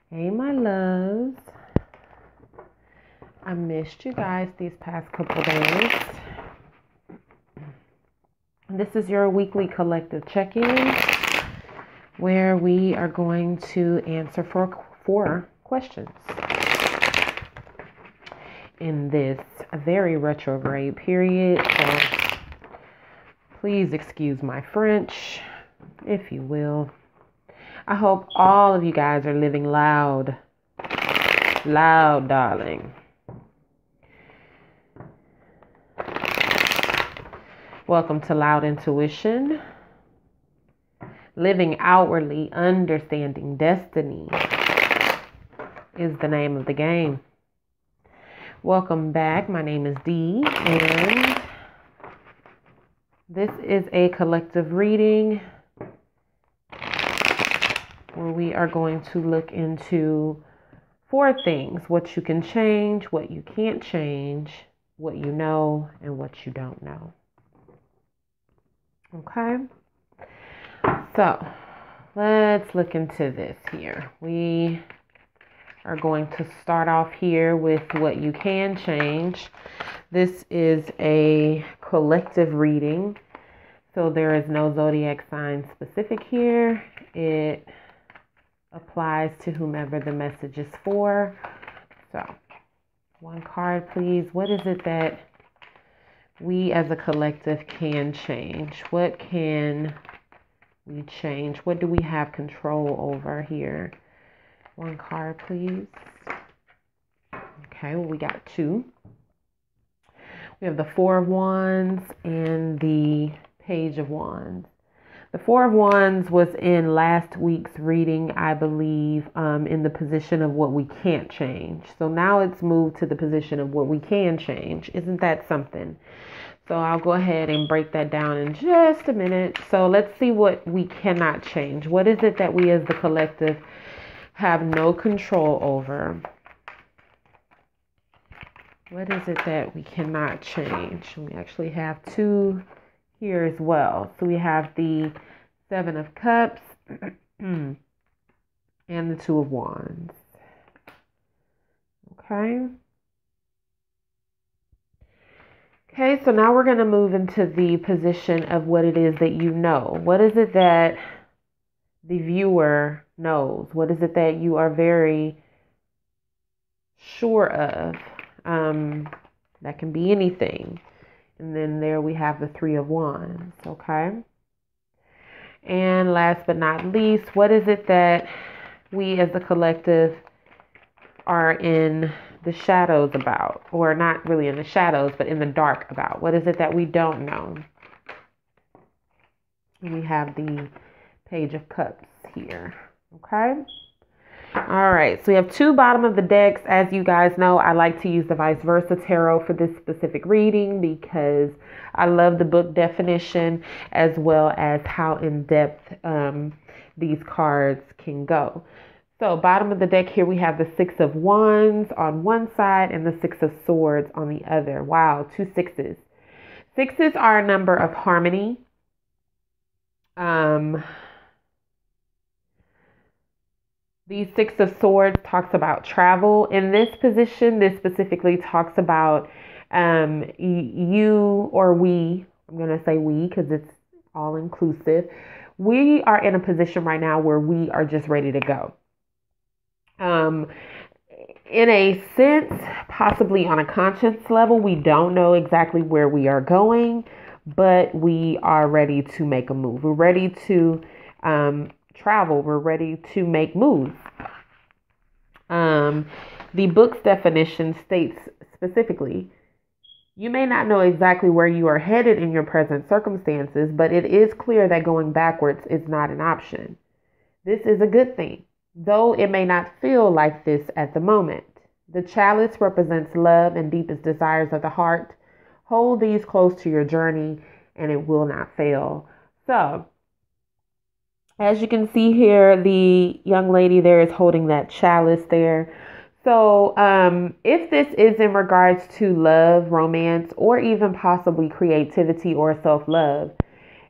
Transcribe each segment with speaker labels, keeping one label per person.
Speaker 1: Hey, my loves. I missed you guys these past couple days. This is your weekly collective check-in where we are going to answer four questions in this very retrograde period. So please excuse my French, if you will. I hope all of you guys are living loud. Loud, darling. Welcome to Loud Intuition. Living outwardly, understanding destiny is the name of the game. Welcome back. My name is Dee, and this is a collective reading where we are going to look into four things: what you can change, what you can't change, what you know, and what you don't know. Okay, so let's look into this here. We are going to start off here with what you can change. This is a collective reading, so there is no zodiac sign specific here. It applies to whomever the message is for. So, one card, please. What is it that we as a collective can change? What can we change? What do we have control over here? One card, please. Okay, well, we got two. We have the Four of Wands and the Page of Wands. The Four of Wands was in last week's reading, I believe, in the position of what we can't change. So now it's moved to the position of what we can change. Isn't that something? So I'll go ahead and break that down in just a minute. So let's see what we cannot change. What is it that we as the collective have no control over? What is it that we cannot change? We actually have two here as well. So we have the Seven of Cups and the Two of Wands. Okay. Okay, so now we're going to move into the position of what it is that you know. What is it that the viewer knows? What is it that you are very sure of? That can be anything. And then there we have the Three of Wands, okay? And last but not least, what is it that we as a collective are in the shadows about? Or not really in the shadows, but in the dark about? What is it that we don't know? And we have the Page of Cups here, okay? All right, so we have two bottom of the decks. As you guys know, I like to use the vice versa tarot for this specific reading because I love the book definition as well as how in depth these cards can go. So bottom of the deck here, we have the Six of Wands on one side and the Six of Swords on the other. Wow, two sixes. Sixes are a number of harmony. The Six of Swords talks about travel. In this position, this specifically talks about you or we. I'm going to say we because it's all inclusive. We are in a position right now where we are just ready to go. In a sense, possibly on a conscience level, we don't know exactly where we are going, but we are ready to make a move. We're ready to travel. We're ready to make moves. The book's definition states specifically, you may not know exactly where you are headed in your present circumstances, but it is clear that going backwards is not an option. This is a good thing, though it may not feel like this at the moment. The chalice represents love and deepest desires of the heart. Hold these close to your journey and it will not fail. So, as you can see here, the young lady there is holding that chalice there. So if this is in regards to love, romance, or even possibly creativity or self-love,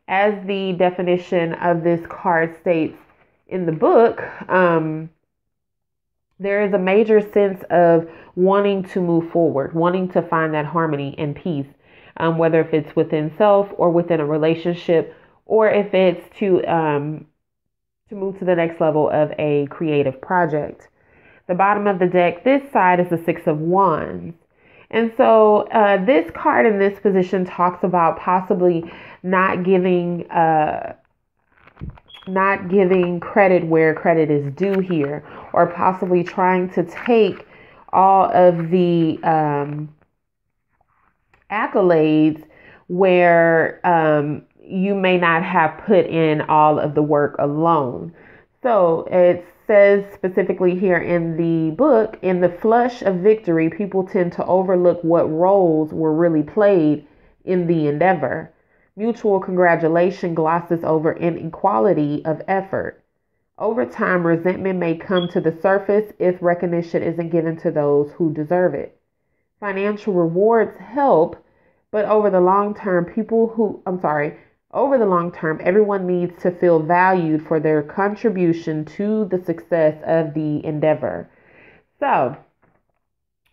Speaker 1: as the definition of this card states in the book, There is a major sense of wanting to move forward, wanting to find that harmony and peace, whether if it's within self or within a relationship, or if it's to move to the next level of a creative project. The bottom of the deck, this side is the Six of Wands. And so this card in this position talks about possibly not giving credit where credit is due here, or possibly trying to take all of the accolades where you may not have put in all of the work alone. So it says specifically here in the book, in the flush of victory, people tend to overlook what roles were really played in the endeavor. Mutual congratulation glosses over inequality of effort. Over time, resentment may come to the surface if recognition isn't given to those who deserve it. Financial rewards help, but over the long term, everyone needs to feel valued for their contribution to the success of the endeavor. So,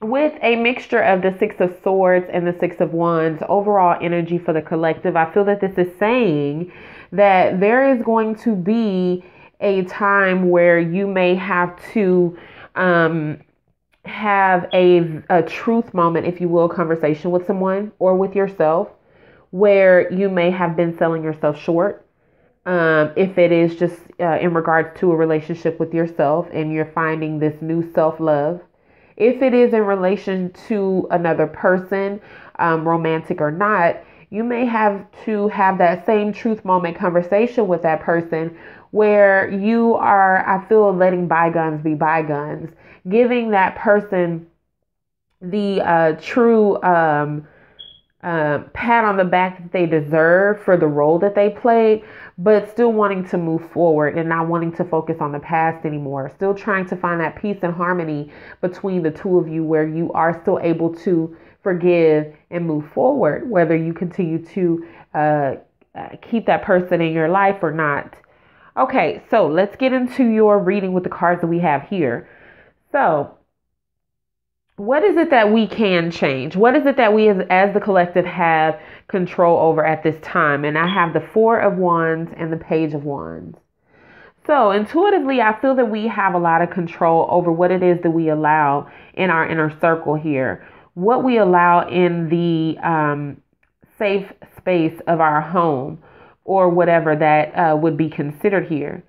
Speaker 1: with a mixture of the Six of Swords and the Six of Wands, overall energy for the collective, I feel that this is saying that there is going to be a time where you may have to have a truth moment, if you will, conversation with someone or with yourself, where you may have been selling yourself short. If it is just in regards to a relationship with yourself and you're finding this new self-love. If it is in relation to another person, romantic or not, you may have to have that same truth moment conversation with that person where you are, I feel, letting bygones be bygones, giving that person the true pat on the back that they deserve for the role that they played, but still wanting to move forward and not wanting to focus on the past anymore. Still trying to find that peace and harmony between the two of you where you are still able to forgive and move forward, whether you continue to keep that person in your life or not. Okay, so let's get into your reading with the cards that we have here. So, what is it that we can change? What is it that we as the collective have control over at this time? And I have the Four of Wands and the Page of Wands. So intuitively, I feel that we have a lot of control over what it is that we allow in our inner circle here. What we allow in the safe space of our home or whatever that would be considered here.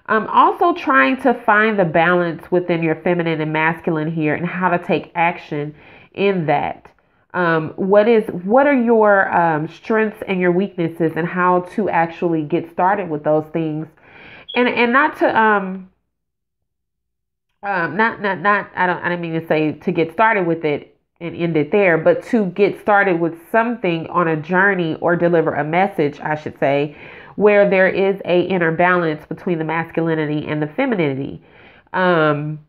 Speaker 1: Also trying to find the balance within your feminine and masculine here and how to take action in that. What are your strengths and your weaknesses and how to actually get started with those things, and not to I don't mean to say to get started with it and end it there, but to get started with something on a journey or deliver a message, I should say, where there is a inner balance between the masculinity and the femininity. But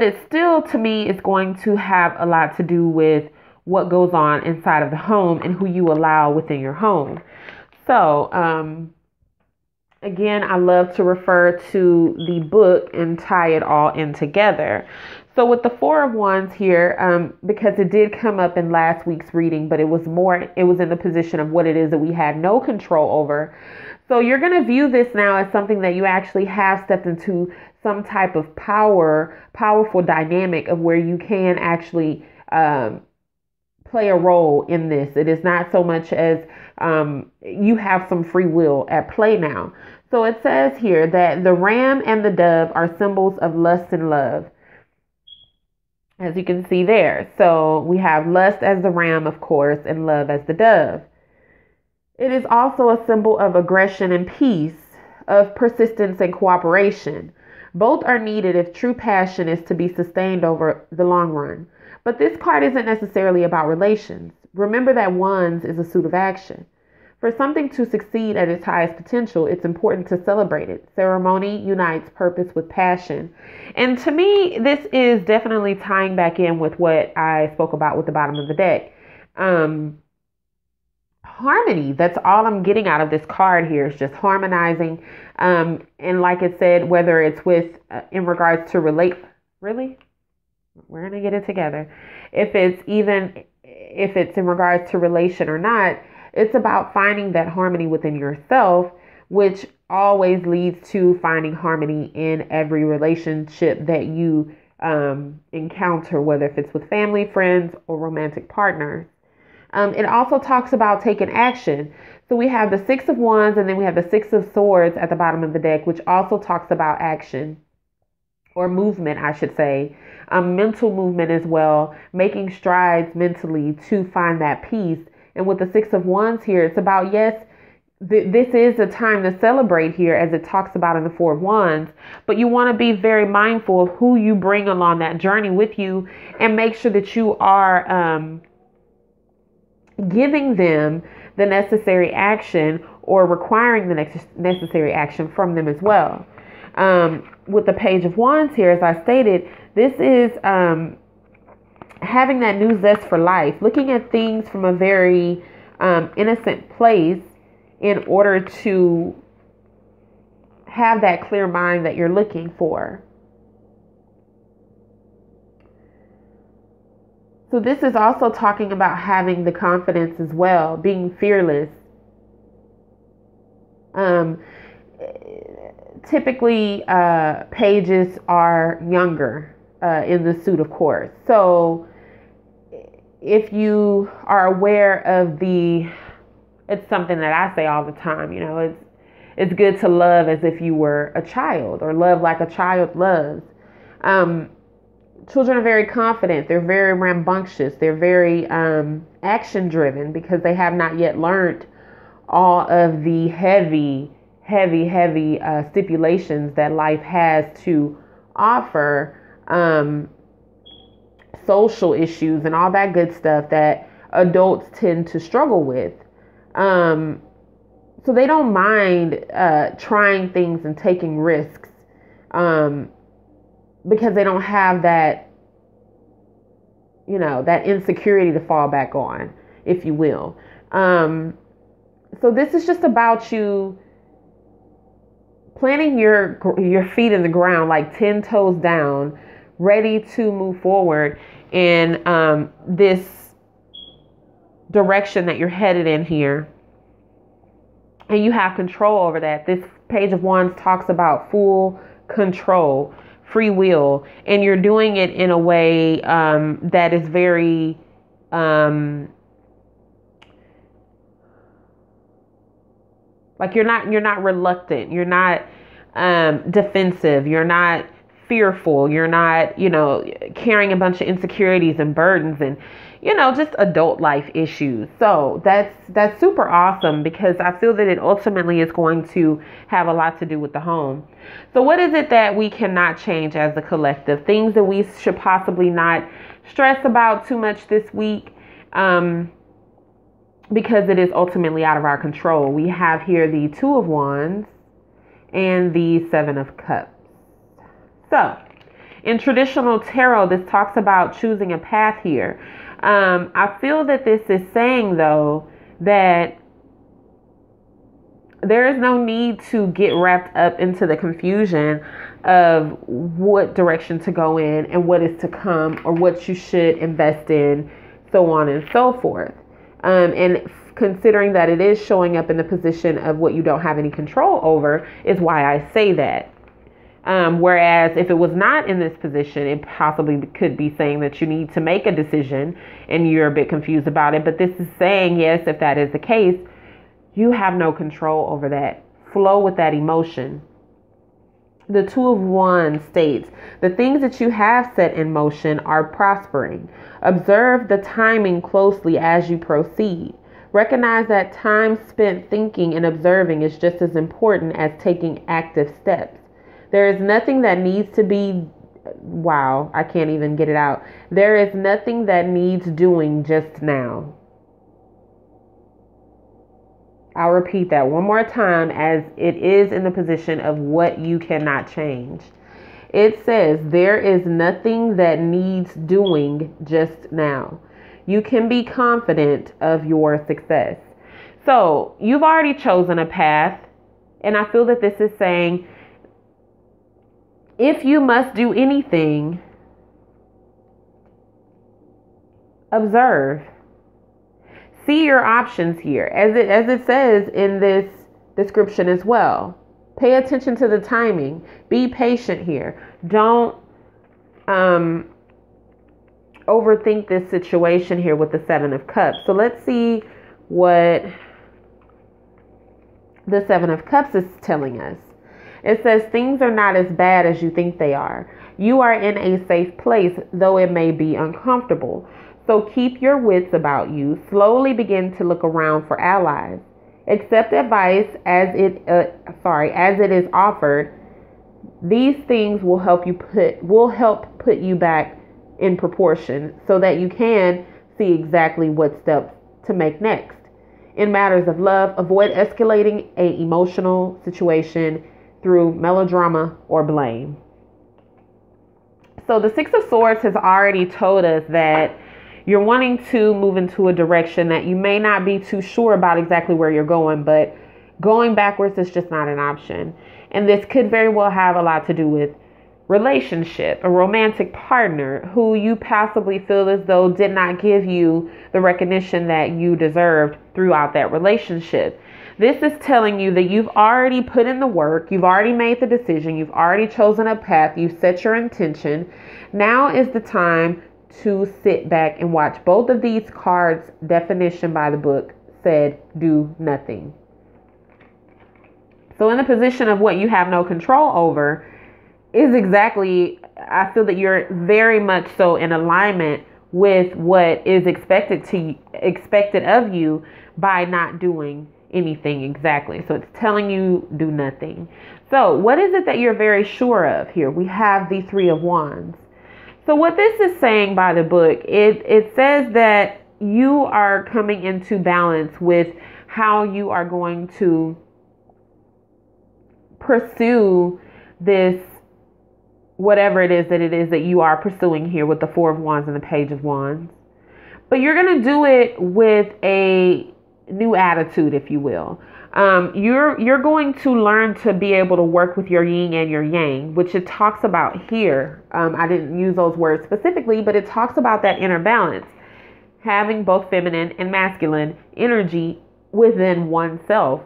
Speaker 1: it still, to me, is going to have a lot to do with what goes on inside of the home and who you allow within your home. So, again, I love to refer to the book and tie it all in together. So with the Four of Wands here, because it did come up in last week's reading, but it was in the position of what it is that we had no control over. So you're going to view this now as something that you actually have stepped into some type of powerful dynamic of where you can actually play a role in this. It is not so much as you have some free will at play now. So it says here that the ram and the dove are symbols of lust and love, as you can see there. So we have lust as the ram, of course, and love as the dove. It is also a symbol of aggression and peace, of persistence and cooperation. Both are needed if true passion is to be sustained over the long run. But this card isn't necessarily about relations. Remember that Wands is a suit of action. For something to succeed at its highest potential, it's important to celebrate it. Ceremony unites purpose with passion. And to me, this is definitely tying back in with what I spoke about with the bottom of the deck. harmony. That's all I'm getting out of this card here, is just harmonizing. And like it said, whether it's with in regards to really, we're gonna get it together. If it's in regards to relation or not, it's about finding that harmony within yourself, which always leads to finding harmony in every relationship that you encounter, whether if it's with family, friends, or romantic partners. It also talks about taking action. So we have the Six of Wands, and then we have the Six of Swords at the bottom of the deck, which also talks about action, or movement, I should say. Mental movement as well, making strides mentally to find that peace. And with the Six of Wands here, it's about, yes, this is a time to celebrate here, as it talks about in the Four of Wands, but you want to be very mindful of who you bring along that journey with you, and make sure that you are giving them the necessary action, or requiring the necessary action from them as well. With the Page of Wands here, as I stated, this is having that new zest for life, looking at things from a very innocent place in order to have that clear mind that you're looking for. So this is also talking about having the confidence as well, being fearless. Typically, pages are younger in the suit, of course. So if you are aware of it's something that I say all the time, it's good to love as if you were a child, or love like a child loves. Children are very confident. They're very rambunctious. They're very action driven, because they have not yet learned all of the heavy stipulations that life has to offer, social issues and all that good stuff that adults tend to struggle with. So they don't mind trying things and taking risks, because they don't have that, that insecurity to fall back on, if you will. So this is just about you planting your feet in the ground, like 10 toes down, ready to move forward in this direction that you're headed in here. And you have control over that. This Page of Wands talks about full control, free will, and you're doing it in a way that is very like you're not reluctant, you're not defensive, you're not fearful, you're not carrying a bunch of insecurities and burdens and just adult life issues. So that's super awesome, because I feel that it ultimately is going to have a lot to do with the home. So what is it that we cannot change as a collective? Things that we should possibly not stress about too much this week, because it is ultimately out of our control. We have here the Two of Wands and the Seven of Cups. So in traditional tarot, this talks about choosing a path here. I feel that this is saying, though, that there is no need to get wrapped up into the confusion of what direction to go in and what is to come, or what you should invest in, so on and so forth. And considering that it is showing up in the position of what you don't have any control over, is why I say that. Whereas if it was not in this position, it possibly could be saying that you need to make a decision and you're a bit confused about it. But this is saying, yes, if that is the case, you have no control over that. Flow with that emotion. The Two of Wands states, the things that you have set in motion are prospering. Observe the timing closely as you proceed. Recognize that time spent thinking and observing is just as important as taking active steps. There is nothing that needs to be, I can't even get it out. There is nothing that needs doing just now. I'll repeat that one more time, as it is in the position of what you cannot change. It says there is nothing that needs doing just now. You can be confident of your success. So you've already chosen a path. And I feel that this is saying, if you must do anything, observe. See your options here. As it says in this description as well. Pay attention to the timing. Be patient here. Don't overthink this situation here with the Seven of Cups. So let's see what the Seven of Cups is telling us. It says things are not as bad as you think they are. You are in a safe place, though it may be uncomfortable. So keep your wits about you. Slowly begin to look around for allies. Accept advice as it is offered. These things will help put you back in proportion so that you can see exactly what steps to make next. In matters of love, avoid escalating an emotional situation through melodrama or blame. So the Six of Swords has already told us that you're wanting to move into a direction that you may not be too sure about exactly where you're going, but going backwards is just not an option. And this could very well have a lot to do with relationship, a romantic partner who you possibly feel as though did not give you the recognition that you deserved throughout that relationship. This is telling you that you've already put in the work, you've already made the decision, you've already chosen a path, you've set your intention. Now is the time to sit back and watch. Both of these cards' definition by the book said do nothing. So in the position of what you have no control over is exactly, I feel that you're very much so in alignment with what is expected of you by not doing anything exactly. So it's telling you do nothing. So what is it that you're very sure of here? We have the Three of Wands. So what this is saying by the book, it says that you are coming into balance with how you are going to pursue this, whatever it is that you are pursuing here with the Four of Wands and the Page of Wands. But you're going to do it with a new attitude, if you will. You're going to learn to be able to work with your yin and your yang, which it talks about here. I didn't use those words specifically, but it talks about that inner balance, having both feminine and masculine energy within oneself.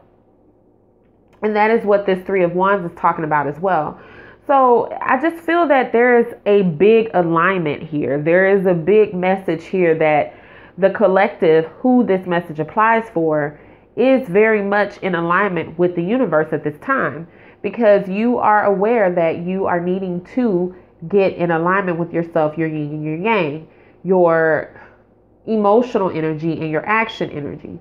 Speaker 1: And that is what this Three of Wands is talking about as well. So I just feel that there is a big alignment here. There is a big message here that the collective, who this message applies for, is very much in alignment with the universe at this time, because you are aware that you are needing to get in alignment with yourself, your yin and your yang, your emotional energy and your action energy.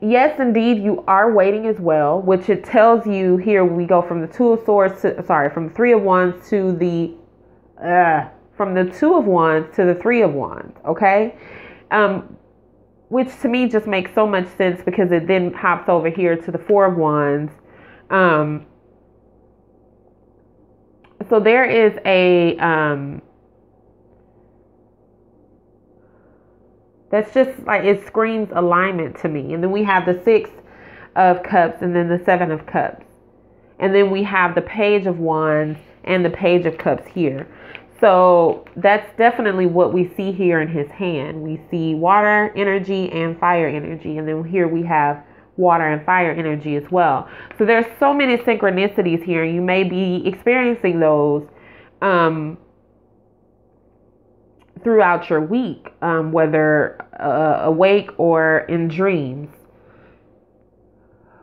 Speaker 1: Yes, indeed, you are waiting as well, which it tells you here. We go from the Two of Swords from the Three of Wands to from the Two of Wands to the Three of Wands. Okay. Which to me just makes so much sense, because it then hops over here to the Four of Wands. So there is that's just like, it screams alignment to me. And then we have the Six of Cups and then the Seven of Cups. And then we have the Page of Wands and the Page of Cups here. So that's definitely what we see here in his hand. We see water energy and fire energy. And then here we have water and fire energy as well. So there's so many synchronicities here. You may be experiencing those throughout your week, whether awake or in dreams.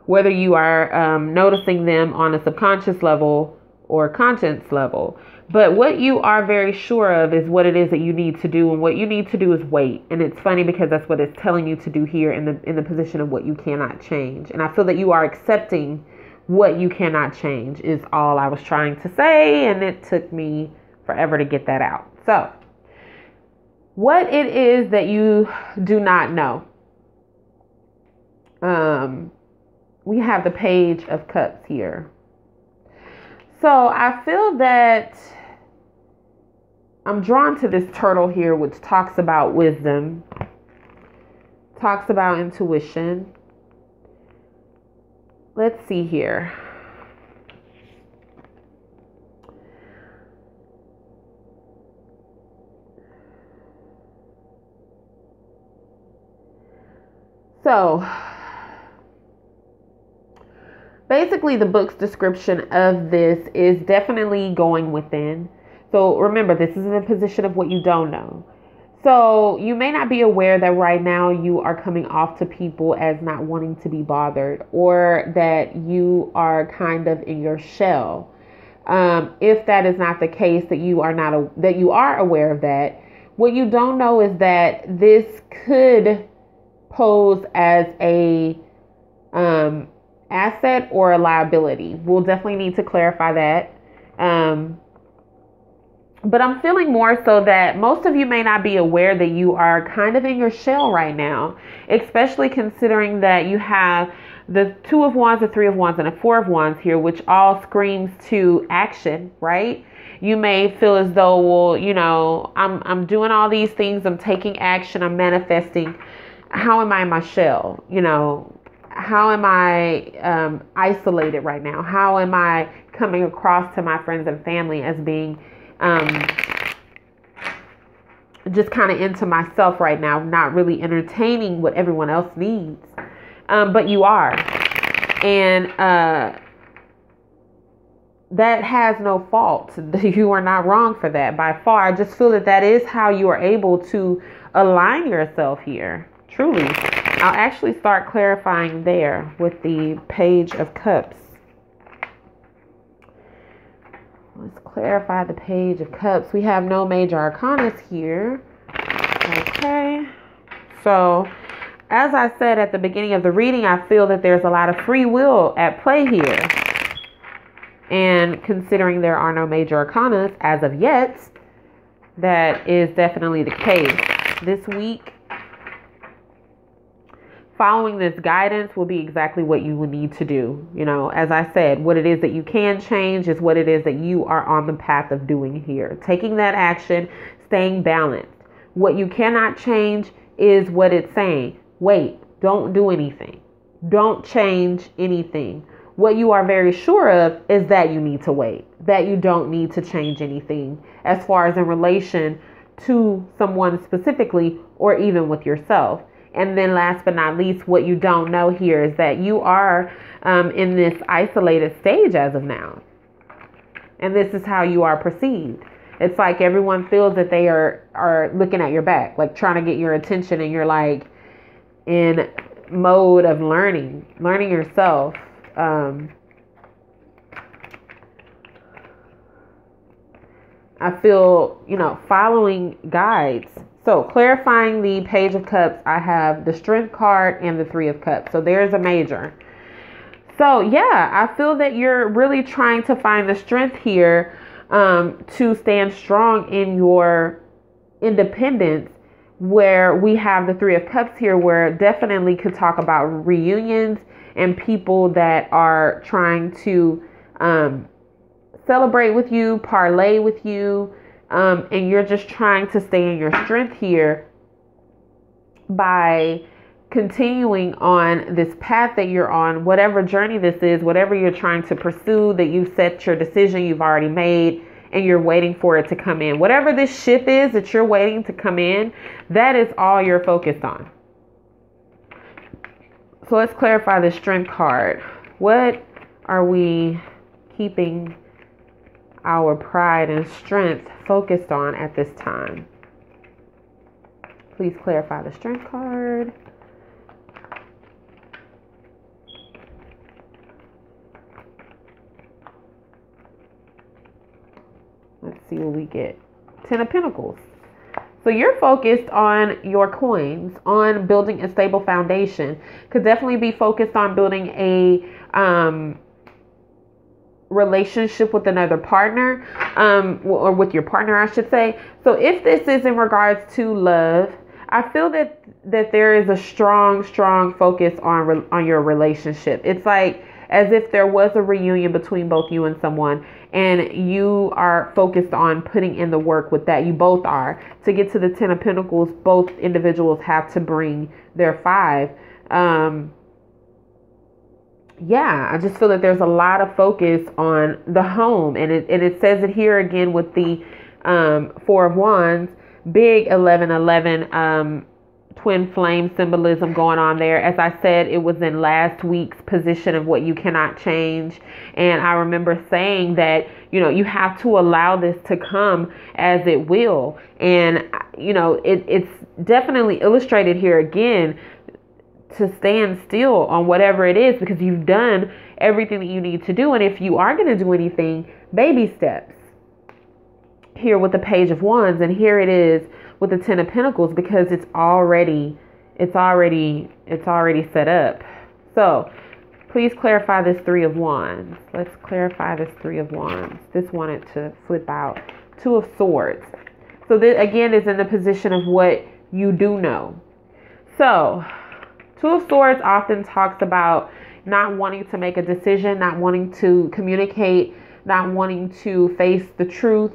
Speaker 1: Whether you are noticing them on a subconscious level or conscious level. But what you are very sure of is what it is that you need to do, and what you need to do is wait. And it's funny because that's what it's telling you to do here in the position of what you cannot change. And I feel that you are accepting what you cannot change is all I was trying to say, and it took me forever to get that out. So, what it is that you do not know. We have the Page of Cups here. So I feel that I'm drawn to this turtle here, which talks about wisdom, talks about intuition. Let's see here. So, basically, the book's description of this is definitely going within. So remember, this is in a position of what you don't know. So you may not be aware that right now you are coming off to people as not wanting to be bothered, or that you are kind of in your shell. If that is not the case, that you are aware of that, what you don't know is that this could pose as a asset or a liability. We'll definitely need to clarify that. But I'm feeling more so that most of you may not be aware that you are kind of in your shell right now, especially considering that you have the 2 of Wands, the 3 of Wands, and the 4 of Wands here, which all screams to action, right? You may feel as though, well, you know, I'm doing all these things, I'm taking action, I'm manifesting. How am I in my shell? You know, how am I isolated right now? How am I coming across to my friends and family as being just kind of into myself right now, not really entertaining what everyone else needs? But you are. And that has no fault. You are not wrong for that by far. I just feel that is how you are able to align yourself here. Truly. I'll actually start clarifying there with the Page of Cups. Let's clarify the Page of Cups. We have no major arcanas here. Okay. So, as I said at the beginning of the reading, I feel that there's a lot of free will at play here. And considering there are no major arcanas as of yet, that is definitely the case. This week, following this guidance will be exactly what you will need to do. You know, as I said, what it is that you can change is what it is that you are on the path of doing here. Taking that action, staying balanced. What you cannot change is what it's saying. Wait, don't do anything. Don't change anything. What you are very sure of is that you need to wait, that you don't need to change anything as far as in relation to someone specifically or even with yourself. And then last but not least, what you don't know here is that you are in this isolated stage as of now. And this is how you are perceived. It's like everyone feels that they are looking at your back, like trying to get your attention, and you're like in mode of learning yourself. I feel, following guides. So clarifying the Page of Cups, I have the Strength card and the 3 of Cups. So there's a major. So yeah, I feel that you're really trying to find the strength here to stand strong in your independence, where we have the 3 of Cups here, where definitely could talk about reunions and people that are trying to celebrate with you, parlay with you, and you're just trying to stay in your strength here by continuing on this path that you're on, whatever journey this is, whatever you're trying to pursue, that you've set your decision, you've already made, and you're waiting for it to come in. Whatever this ship is that you're waiting to come in, that is all you're focused on. So let's clarify the Strength card. What are we keeping our pride and strength focused on at this time? Please clarify the Strength card. Let's see what we get. 10 of Pentacles. So you're focused on your coins, on building a stable foundation. Could definitely be focused on building a relationship with another partner, or with your partner, I should say. So if this is in regards to love, I feel that there is a strong focus on your relationship. It's like as if there was a reunion between both you and someone, and you are focused on putting in the work with that. You both are. To get to the 10 of Pentacles, both individuals have to bring their 5. Yeah, I just feel that there's a lot of focus on the home, and it says it here again with the 4 of Wands, big 1111 twin flame symbolism going on there. As I said, it was in last week's position of what you cannot change, and I remember saying that, you know, you have to allow this to come as it will, and you know, it's definitely illustrated here again to stand still on whatever it is, because you've done everything that you need to do. And if you are going to do anything, baby steps. Here with the Page of Wands, and here it is with the 10 of Pentacles, because it's already set up. So please clarify this 3 of Wands. Let's clarify this 3 of Wands. This wanted to flip out. 2 of Swords. So this again is in the position of what you do know. So 2 of Swords often talks about not wanting to make a decision, not wanting to communicate, not wanting to face the truth.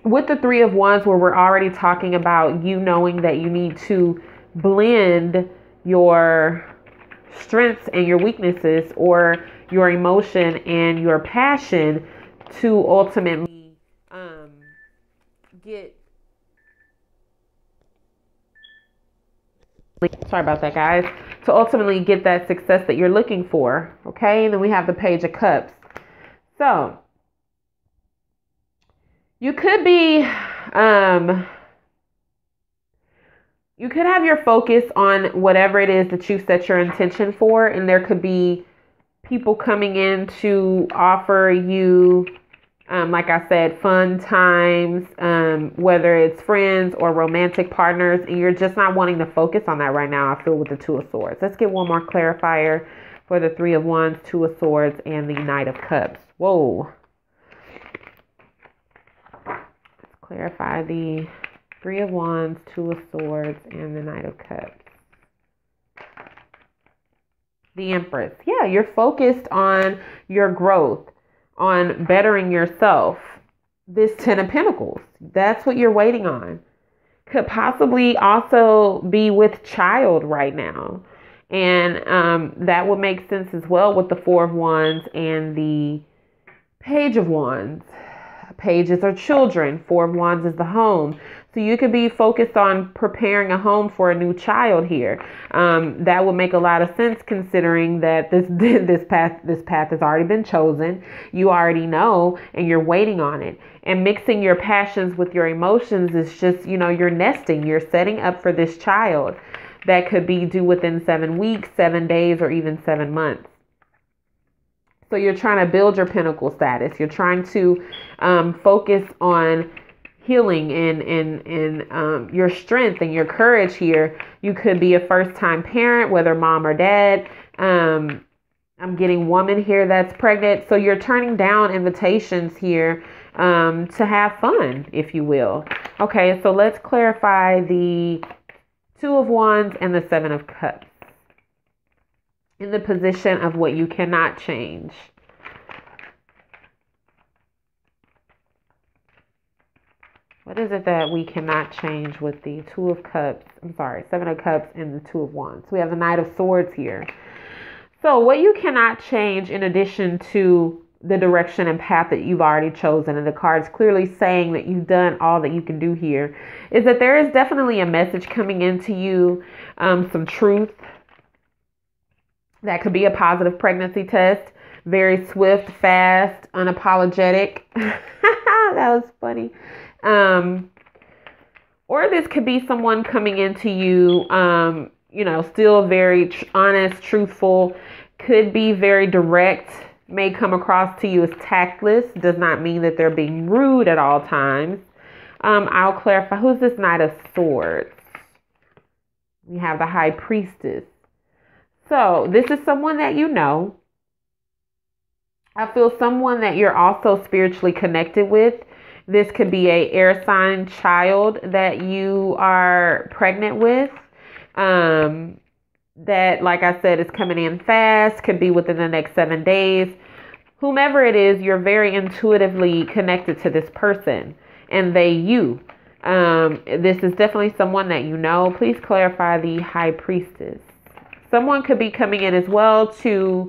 Speaker 1: With the 3 of Wands, where we're already talking about you knowing that you need to blend your strengths and your weaknesses, or your emotion and your passion, to ultimately get... Sorry about that, guys. To ultimately get that success that you're looking for. Okay, and then we have the Page of Cups. So you could be, you could have your focus on whatever it is that you set your intention for, and there could be people coming in to offer you, like I said, fun times, whether it's friends or romantic partners, and you're just not wanting to focus on that right now, I feel, with the 2 of Swords. Let's get one more clarifier for the 3 of Wands, 2 of Swords, and the Knight of Cups. Whoa. Let's clarify the 3 of Wands, 2 of Swords, and the Knight of Cups. The Empress. Yeah, you're focused on your growth, on bettering yourself. This 10 of Pentacles, that's what you're waiting on. Could possibly also be with child right now. And that would make sense as well with the 4 of Wands and the Page of Wands. Pages are children. 4 of Wands is the home. So you could be focused on preparing a home for a new child here. That would make a lot of sense, considering that this path has already been chosen. You already know, and you're waiting on it. And mixing your passions with your emotions is just, you know, you're nesting. You're setting up for this child that could be due within 7 weeks, 7 days, or even 7 months. So you're trying to build your pinnacle status. You're trying to focus on healing and your strength and your courage here. You could be a first-time parent, whether mom or dad. I'm getting woman here that's pregnant. So you're turning down invitations here to have fun, if you will. Okay, so let's clarify the 2 of Wands and the 7 of Cups in the position of what you cannot change. What is it that we cannot change with the 2 of Cups? I'm sorry, 7 of Cups and the 2 of Wands. We have the Knight of Swords here. So what you cannot change, in addition to the direction and path that you've already chosen, and the card's clearly saying that you've done all that you can do here, is that there is definitely a message coming into you, some truth. That could be a positive pregnancy test. Very swift, fast, unapologetic. That was funny. Or this could be someone coming into you, you know, still very honest, truthful, could be very direct, may come across to you as tactless. Does not mean that they're being rude at all times. I'll clarify. Who's this Knight of Swords? We have the High Priestess. So this is someone that you know. I feel someone that you're also spiritually connected with. This could be a air sign child that you are pregnant with. that, like I said, is coming in fast, could be within the next 7 days. Whomever it is, you're very intuitively connected to this person, and they you. This is definitely someone that you know. Please clarify the High Priestess. Someone could be coming in as well to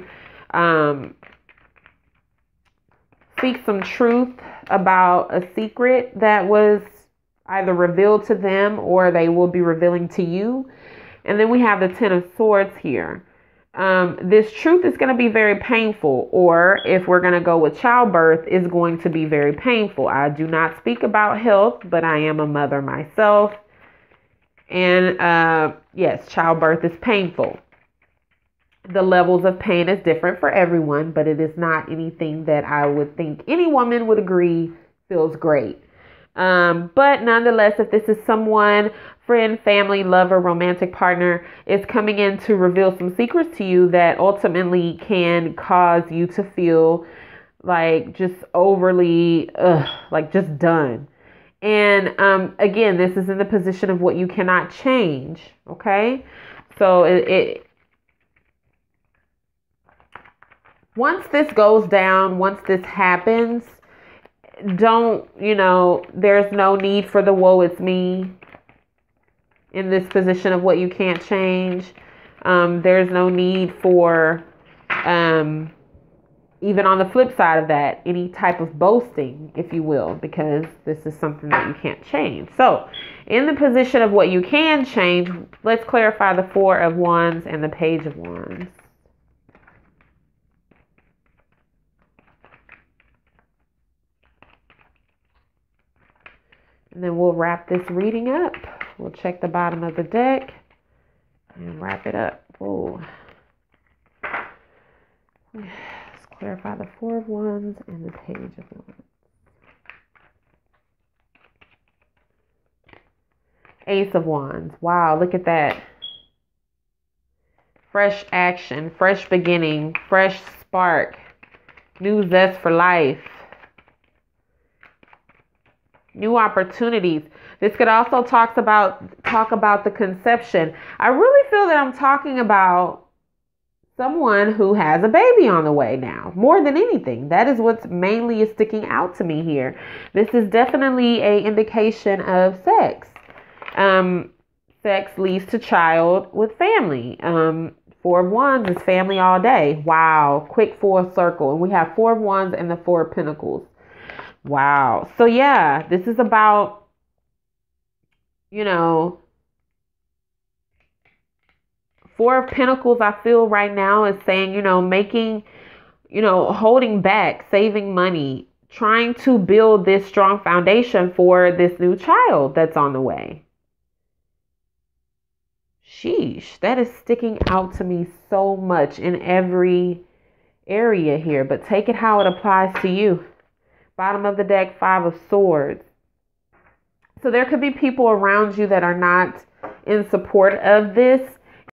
Speaker 1: speak some truth about a secret that was either revealed to them or they will be revealing to you. And then we have the Ten of Swords here. This truth is going to be very painful, or if we're going to go with childbirth, is going to be very painful. I do not speak about health, but I am a mother myself. And yes, childbirth is painful. The levels of pain is different for everyone, but it is not anything that I would think any woman would agree feels great. But nonetheless, if this is someone, friend, family, lover, romantic partner, is coming in to reveal some secrets to you that ultimately can cause you to feel like just overly, like just done. And again, this is in the position of what you cannot change. Okay, so once this goes down, once this happens, there's no need for the woe it's me in this position of what you can't change. There's no need for, even on the flip side of that, any type of boasting, if you will, because this is something that you can't change. So in the position of what you can change, let's clarify the Four of Wands and the Page of Wands. And then we'll wrap this reading up. We'll check the bottom of the deck and wrap it up. Whoa. Let's clarify the Four of Wands and the Page of Wands. Ace of Wands. Wow, look at that. Fresh action, fresh beginning, fresh spark, new zest for life. New opportunities. This could also talk about the conception. I really feel that I'm talking about someone who has a baby on the way now, more than anything. That is what's mainly is sticking out to me here. This is definitely a indication of sex. Sex leads to child with family. Four of Wands is family all day. Wow. Quick full circle. And we have Four of Wands and the Four of Pentacles. Wow. So yeah, this is about, Four of Pentacles, I feel right now is saying, making, holding back, saving money, trying to build this strong foundation for this new child that's on the way. Sheesh, that is sticking out to me so much in every area here, but take it how it applies to you. Bottom of the deck, Five of Swords. So there could be people around you that are not in support of this.